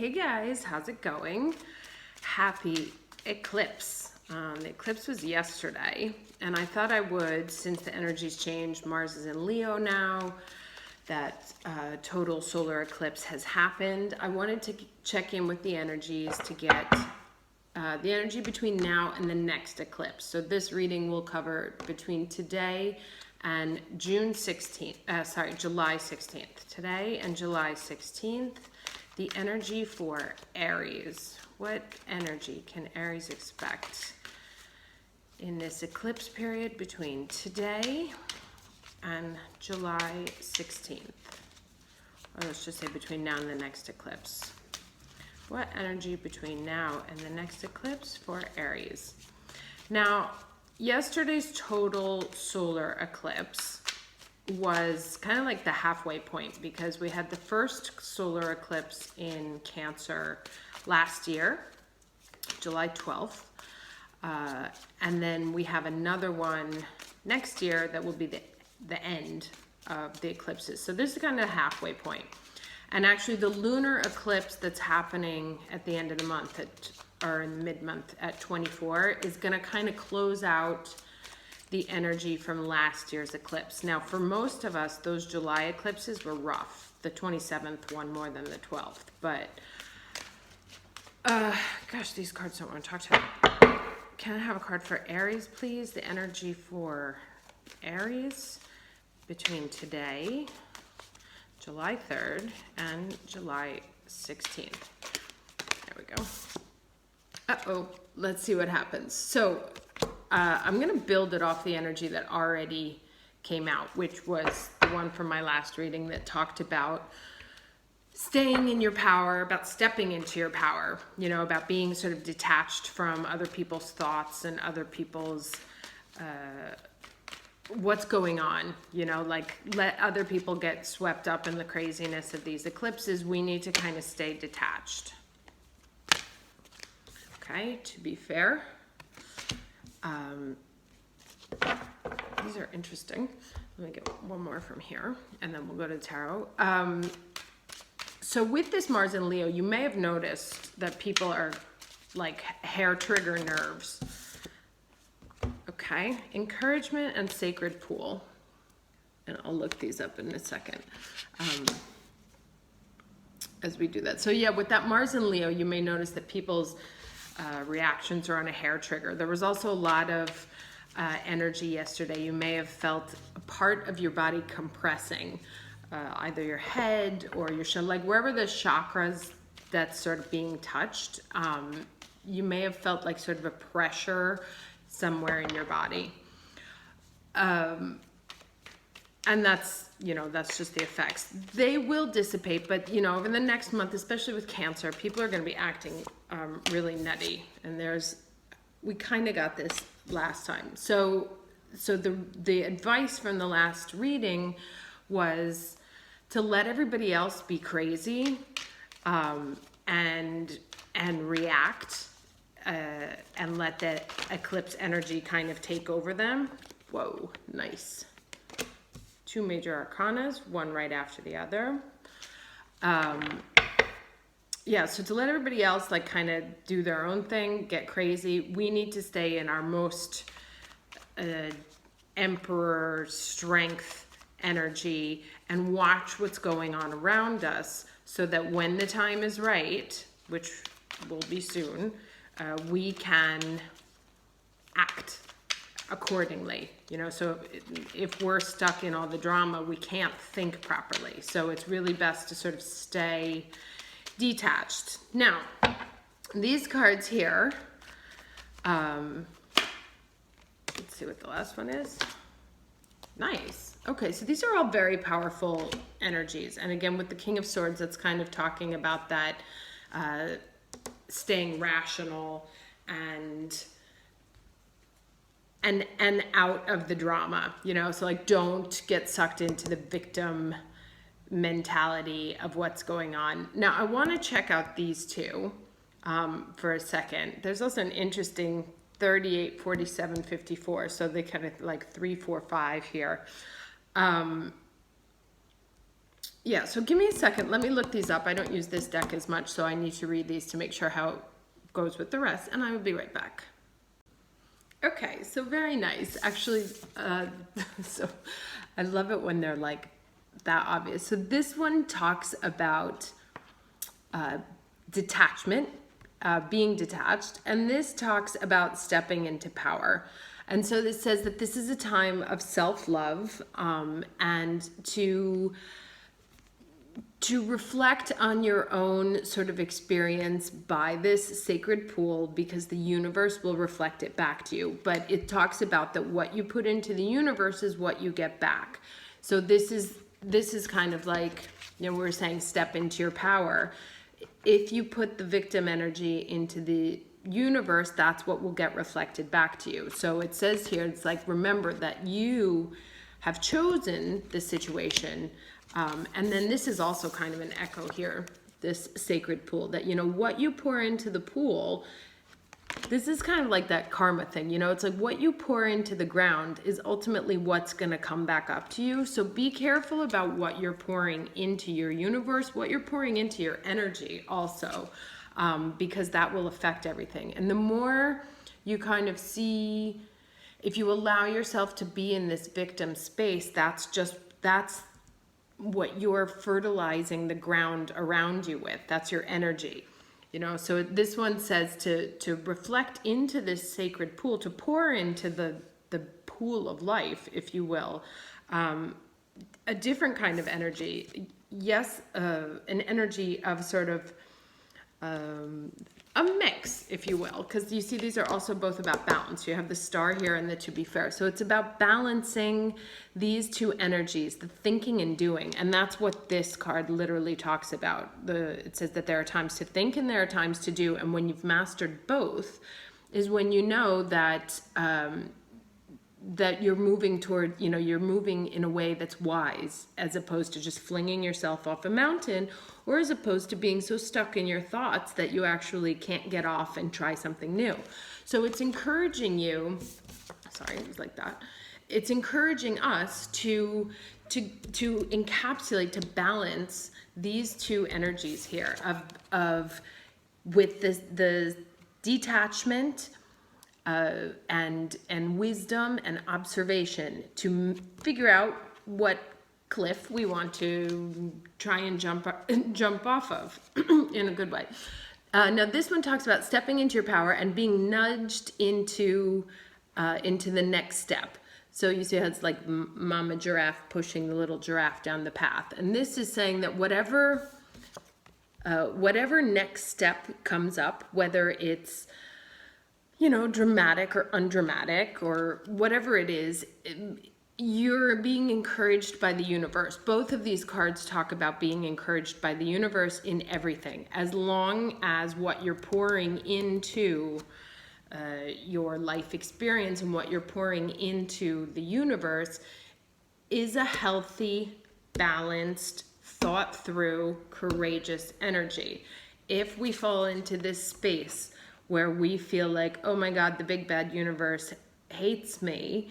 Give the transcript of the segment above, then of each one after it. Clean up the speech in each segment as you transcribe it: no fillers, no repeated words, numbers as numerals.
Hey guys, how's it going? Happy eclipse. The eclipse was yesterday, and I thought I would, since the energy's changed, Mars is in Leo now, that total solar eclipse has happened. I wanted to check in with the energies to get the energy between now and the next eclipse. So this reading will cover between today and July 16th. Today and July 16th. The energy for Aries. What energy can Aries expect in this eclipse period between today and July 16th? Or let's just say between now and the next eclipse. What energy between now and the next eclipse for Aries? Now, yesterday's total solar eclipse was kind of like the halfway point, because we had the first solar eclipse in Cancer last year, July 12th. And then we have another one next year that will be the end of the eclipses. So this is kind of the halfway point. And actually the lunar eclipse that's happening at the end of the month, or in mid-month at 24, is going to kind of close out the energy from last year's eclipse. Now, for most of us, those July eclipses were rough. The 27th one more than the 12th. But, gosh, these cards don't want to talk to me. Can I have a card for Aries, please? The energy for Aries between today, July 3rd, and July 16th. There we go. Uh-oh, let's see what happens. So, I'm going to build it off the energy that already came out, which was the one from my last reading that talked about staying in your power, about stepping into your power, you know, about being sort of detached from other people's thoughts and other people's, what's going on, you know, like let other people get swept up in the craziness of these eclipses. We need to kind of stay detached. Okay, to be fair. These are interesting. Let me get one more from here, and then we'll go to tarot. So with this Mars in Leo, you may have noticed that people are like hair trigger nerves. Okay, encouragement and sacred pool. And I'll look these up in a second as we do that. So yeah, with that Mars in Leo, you may notice that people's reactions are on a hair trigger. There was also a lot of energy yesterday. You may have felt a part of your body compressing, either your head or your shoulder, like wherever the chakras that's sort of being touched. You may have felt like sort of a pressure somewhere in your body. And that's, you know, that's just the effects. They will dissipate, but, you know, over the next month, especially with Cancer, people are going to be acting really nutty. And we kind of got this last time. So the advice from the last reading was to let everybody else be crazy and react and let the eclipse energy kind of take over them. Whoa, nice. 2 major arcanas, one right after the other. Yeah, so to let everybody else like kind of do their own thing, get crazy, we need to stay in our most emperor strength energy and watch what's going on around us, so that when the time is right, which will be soon, we can act accordingly, you know. So if we're stuck in all the drama, we can't think properly. So it's really best to sort of stay detached. Now, these cards here, let's see what the last one is. Nice. Okay, so these are all very powerful energies. And again, with the King of Swords, that's kind of talking about that staying rational and out of the drama, you know. So like, don't get sucked into the victim mentality of what's going on. Now, I want to check out these two for a second. There's also an interesting 38, 47, 54. So they kind of like 3, 4, 5 here. Yeah, so give me a second. Let me look these up. I don't use this deck as much, so I need to read these to make sure how it goes with the rest, and I will be right back. Okay, so very nice. Actually, so I love it when they're like that obvious. So this one talks about detachment, being detached, and this talks about stepping into power. And so this says that this is a time of self-love, and to reflect on your own sort of experience by this sacred pool, because the universe will reflect it back to you. But it talks about that what you put into the universe is what you get back. So this is kind of like, you know, we're saying step into your power. If you put the victim energy into the universe, that's what will get reflected back to you. So it says here, it's like, remember that you have chosen the situation. And then this is also kind of an echo here, this sacred pool, that, you know, what you pour into the pool, this is kind of like that karma thing, you know, it's like what you pour into the ground is ultimately what's going to come back up to you. So be careful about what you're pouring into your universe, what you're pouring into your energy also, because that will affect everything. And the more you kind of see, if you allow yourself to be in this victim space, that's what you're fertilizing the ground around you with. That's your energy, you know. So this one says to reflect into this sacred pool, to pour into the pool of life, if you will, a different kind of energy. Yes, an energy of sort of a mix, if you will, because you see these are also both about balance. You have the star here and the to be fair. So it's about balancing these two energies, the thinking and doing. And that's what this card literally talks about. It says that there are times to think and there are times to do. And when you've mastered both is when you know that that you're moving toward, you know, you're moving in a way that's wise, as opposed to just flinging yourself off a mountain, or as opposed to being so stuck in your thoughts that you actually can't get off and try something new. So it's encouraging you, sorry, it was like that. It's encouraging us to encapsulate, to balance these two energies here of with the detachment, and wisdom and observation, to figure out what cliff we want to try and jump off of in a good way. Now this one talks about stepping into your power and being nudged into the next step. So you see how it's like mama giraffe pushing the little giraffe down the path. And this is saying that whatever next step comes up, whether it's, you know, dramatic or undramatic or whatever it is, you're being encouraged by the universe. Both of these cards talk about being encouraged by the universe in everything, as long as what you're pouring into your life experience and what you're pouring into the universe is a healthy, balanced, thought through, courageous energy. If we fall into this space where we feel like, oh my God, the big bad universe hates me,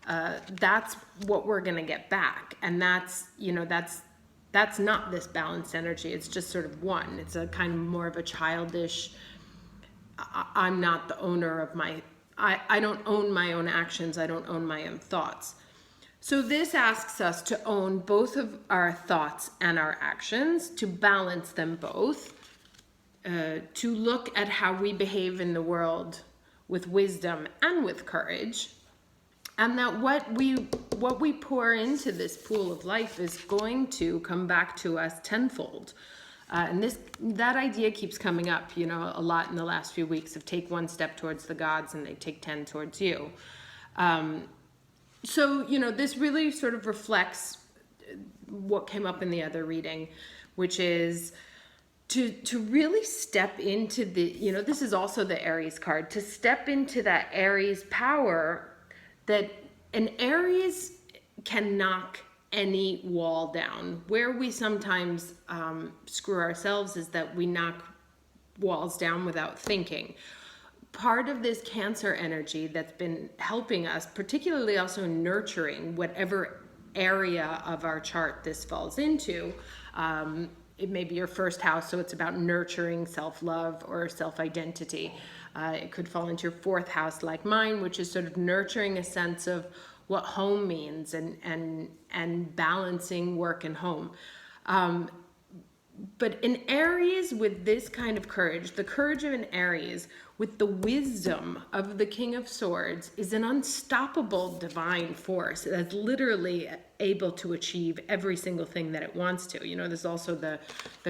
that's what we're gonna get back. And that's, you know, that's not this balanced energy. It's just sort of one. It's a kind of more of a childish, I'm not the owner of I don't own my own actions. I don't own my own thoughts. So this asks us to own both of our thoughts and our actions, to balance them both, to look at how we behave in the world with wisdom and with courage, and that what we pour into this pool of life is going to come back to us tenfold. And that idea keeps coming up, you know, a lot in the last few weeks, of take one step towards the gods and they take 10 towards you. So, you know, this really sort of reflects what came up in the other reading, which is to really step into the, you know, this is also the Aries card, to step into that Aries power, that an Aries can knock any wall down. Where we sometimes screw ourselves is that we knock walls down without thinking. Part of this Cancer energy that's been helping us, particularly also nurturing whatever area of our chart this falls into. It may be your first house, so it's about nurturing self-love or self-identity. It could fall into your fourth house like mine, which is sort of nurturing a sense of what home means and balancing work and home. But an Aries with this kind of courage, the courage of an Aries with the wisdom of the King of Swords, is an unstoppable divine force that's literally able to achieve every single thing that it wants to. You know, there's also the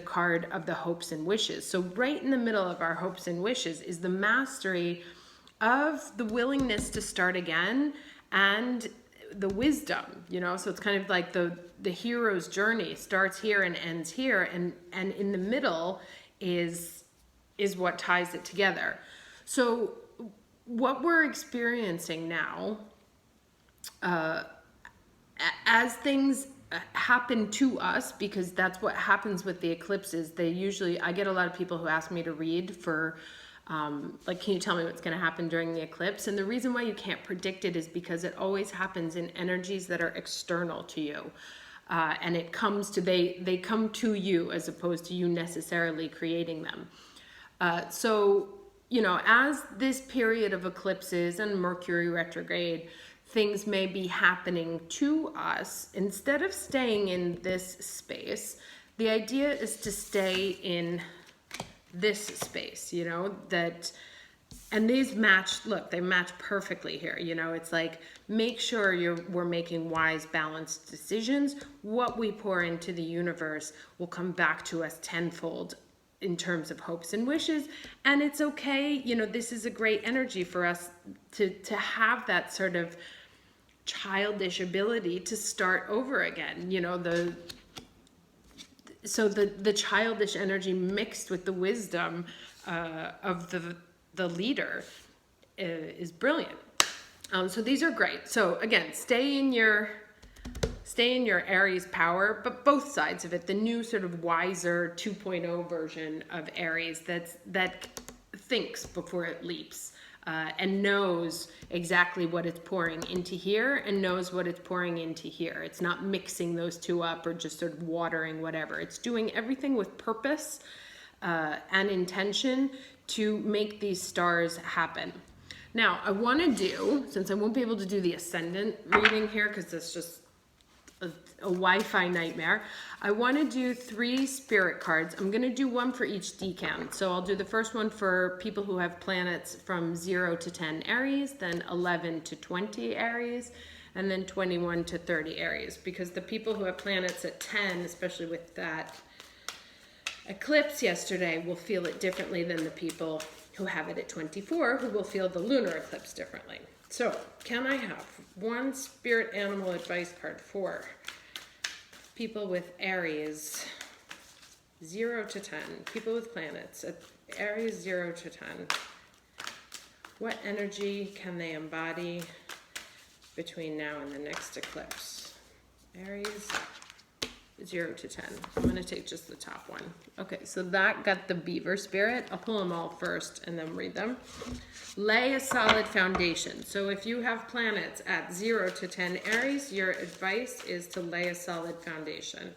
card of the hopes and wishes. So right in the middle of our hopes and wishes is the mastery of the willingness to start again and the wisdom, you know. So it's kind of like the hero's journey starts here and ends here, and in the middle is what ties it together. So what we're experiencing now, as things happen to us, because that's what happens with the eclipses. I get a lot of people who ask me to read for like, can you tell me what's going to happen during the eclipse? And the reason why you can't predict it is because it always happens in energies that are external to you. And it comes to, they come to you as opposed to you necessarily creating them. So, you know, as this period of eclipses and Mercury retrograde, things may be happening to us, instead of staying in this space, the idea is to stay in this space, you know, and these match, look, they match perfectly here. You know, it's like, make sure we're making wise, balanced decisions. What we pour into the universe will come back to us tenfold in terms of hopes and wishes. And it's okay. You know, this is a great energy for us to have that sort of childish ability to start over again. You know, the childish energy mixed with the wisdom of the leader is brilliant. So these are great. So again, stay in your Aries power, but both sides of it. The new sort of wiser 2.0 version of Aries that thinks before it leaps. And knows exactly what it's pouring into here and knows what it's pouring into here. It's not mixing those two up or just sort of watering whatever. It's doing everything with purpose and intention to make these stars happen. Now, I want to do, since I won't be able to do the ascendant reading here because it's just a Wi-Fi nightmare, I want to do 3 spirit cards. I'm going to do one for each decan. So I'll do the first one for people who have planets from 0 to 10 Aries, then 11 to 20 Aries, and then 21 to 30 Aries. Because the people who have planets at 10, especially with that eclipse yesterday, will feel it differently than the people who have it at 24, who will feel the lunar eclipse differently. So, can I have one spirit animal advice card for people with Aries 0 to 10, people with planets at Aries 0 to 10? What energy can they embody between now and the next eclipse? Aries 0 to 10. I'm going to take just the top one. Okay, so that got the beaver spirit. I'll pull them all first and then read them. Lay a solid foundation. So if you have planets at 0 to 10 Aries, your advice is to lay a solid foundation.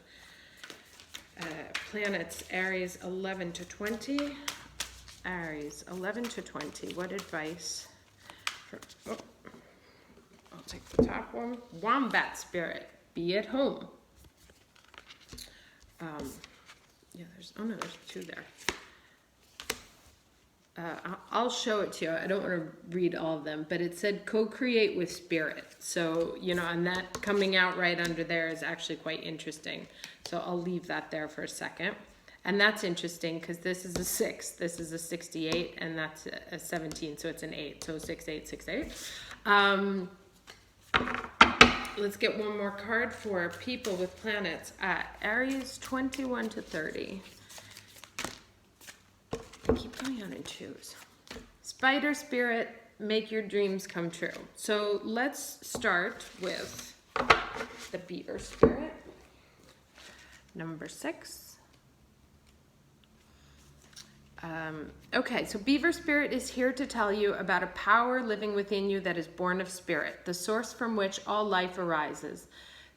Planets Aries 11 to 20. Aries 11 to 20. What advice? I'll take the top one. Wombat spirit. Be at home. There's 2 there. I'll show it to you. I don't want to read all of them, but it said co-create with spirit. So, you know, and that coming out right under there is actually quite interesting. So I'll leave that there for a second. And that's interesting because this is a 6, this is a 68, and that's a 17, so it's an 8. So 6, 8, 6, 8. Let's get one more card for people with planets at Aries 21 to 30. I keep going on in 2s. Spider spirit, make your dreams come true. So let's start with the beaver spirit. Number 6. Okay, so Beaver Spirit is here to tell you about a power living within you that is born of spirit, the source from which all life arises.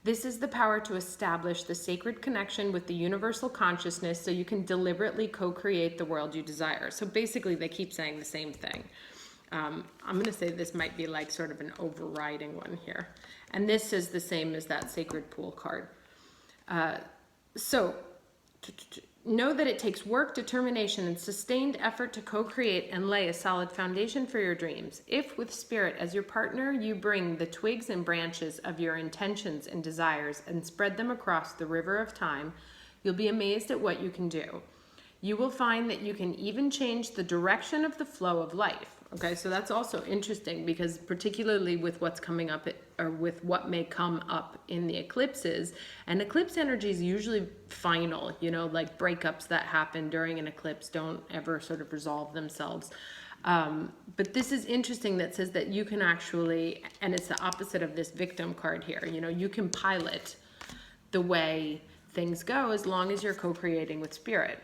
This is the power to establish the sacred connection with the universal consciousness so you can deliberately co-create the world you desire. So basically they keep saying the same thing. I'm going to say this might be like sort of an overriding one here. And this is the same as that sacred pool card. So know that it takes work, determination, and sustained effort to co-create and lay a solid foundation for your dreams. If with Spirit as your partner, you bring the twigs and branches of your intentions and desires and spread them across the river of time, you'll be amazed at what you can do. You will find that you can even change the direction of the flow of life. Okay, so that's also interesting because particularly with what's coming up or with what may come up in the eclipses, and eclipse energy is usually final, you know, like breakups that happen during an eclipse don't ever sort of resolve themselves. But this is interesting that says that you can actually, and it's the opposite of this victim card here, you know, you can pilot the way things go as long as you're co-creating with Spirit.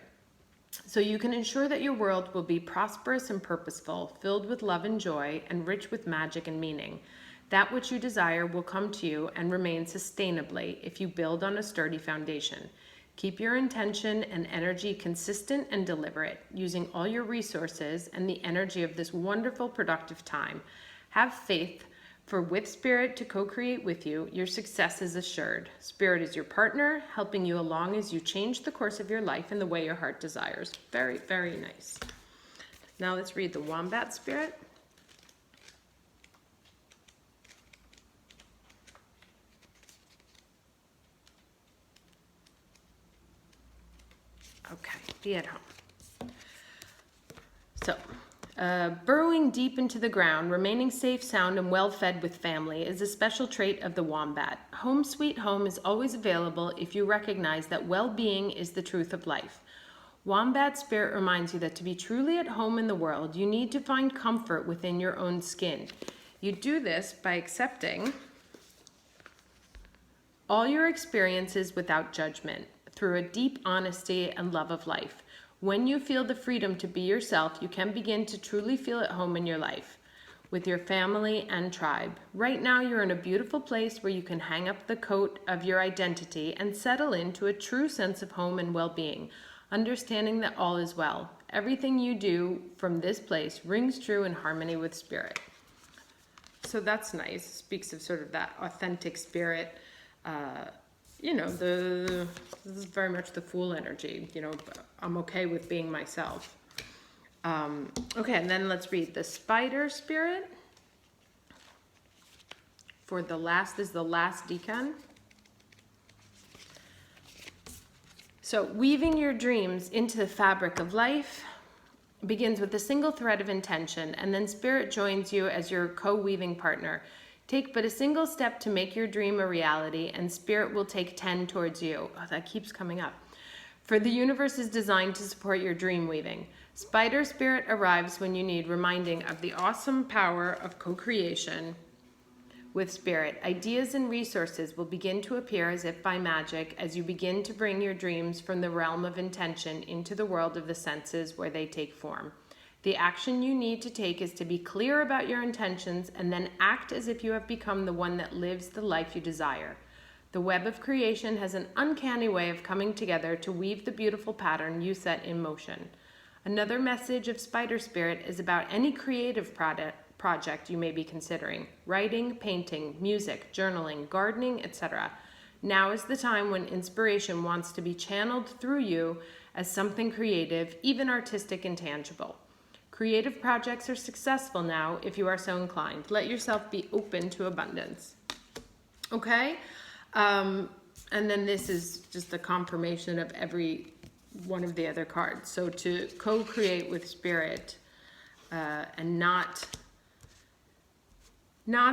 So you can ensure that your world will be prosperous and purposeful, filled with love and joy, and rich with magic and meaning. That which you desire will come to you and remain sustainably if you build on a sturdy foundation. Keep your intention and energy consistent and deliberate, using all your resources and the energy of this wonderful, productive time. Have faith, for with Spirit to co-create with you, your success is assured. Spirit is your partner, helping you along as you change the course of your life in the way your heart desires. Very, very nice. Now let's read the Wombat Spirit. Okay, be at home. So, burrowing deep into the ground, remaining safe, sound, and well-fed with family is a special trait of the wombat. Home sweet home is always available if you recognize that well-being is the truth of life. Wombat Spirit reminds you that to be truly at home in the world, you need to find comfort within your own skin. You do this by accepting all your experiences without judgment, through a deep honesty and love of life. When you feel the freedom to be yourself, you can begin to truly feel at home in your life, with your family and tribe. Right now, you're in a beautiful place where you can hang up the coat of your identity and settle into a true sense of home and well-being, understanding that all is well. Everything you do from this place rings true in harmony with Spirit. So that's nice. Speaks of sort of that authentic spirit. You know, this is very much the Fool energy. You know, I'm okay with being myself. Okay, and then let's read the Spider Spirit. For the last, this is the last decan. So weaving your dreams into the fabric of life begins with a single thread of intention, and then Spirit joins you as your co-weaving partner. Take but a single step to make your dream a reality, and Spirit will take 10 towards you. Oh, that keeps coming up. For the universe is designed to support your dream weaving. Spider Spirit arrives when you need reminding of the awesome power of co-creation with Spirit. Ideas and resources will begin to appear as if by magic as you begin to bring your dreams from the realm of intention into the world of the senses where they take form. The action you need to take is to be clear about your intentions and then act as if you have become the one that lives the life you desire. The web of creation has an uncanny way of coming together to weave the beautiful pattern you set in motion. Another message of Spider Spirit is about any creative project you may be considering: writing, painting, music, journaling, gardening, etc. Now is the time when inspiration wants to be channeled through you as something creative, even artistic and tangible. Creative projects are successful now if you are so inclined. Let yourself be open to abundance. Okay? And then this is just the confirmation of every one of the other cards. So to co-create with Spirit and not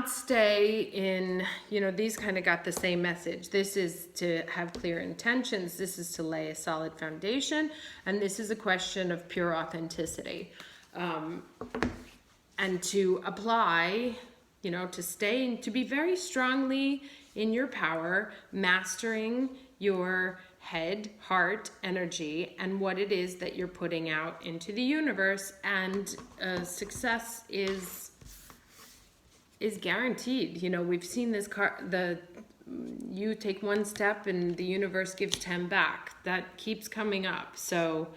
stay in, you know, these kind of got the same message. This is to have clear intentions. This is to lay a solid foundation. And this is a question of pure authenticity. And to apply, you know, to stay, to be very strongly in your power, mastering your head, heart, energy, and what it is that you're putting out into the universe. And success is guaranteed. You know, we've seen this you take one step and the universe gives 10 back. That keeps coming up. So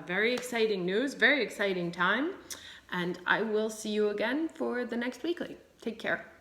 very exciting news, very exciting time. And I will see you again for the next weekly. Take care.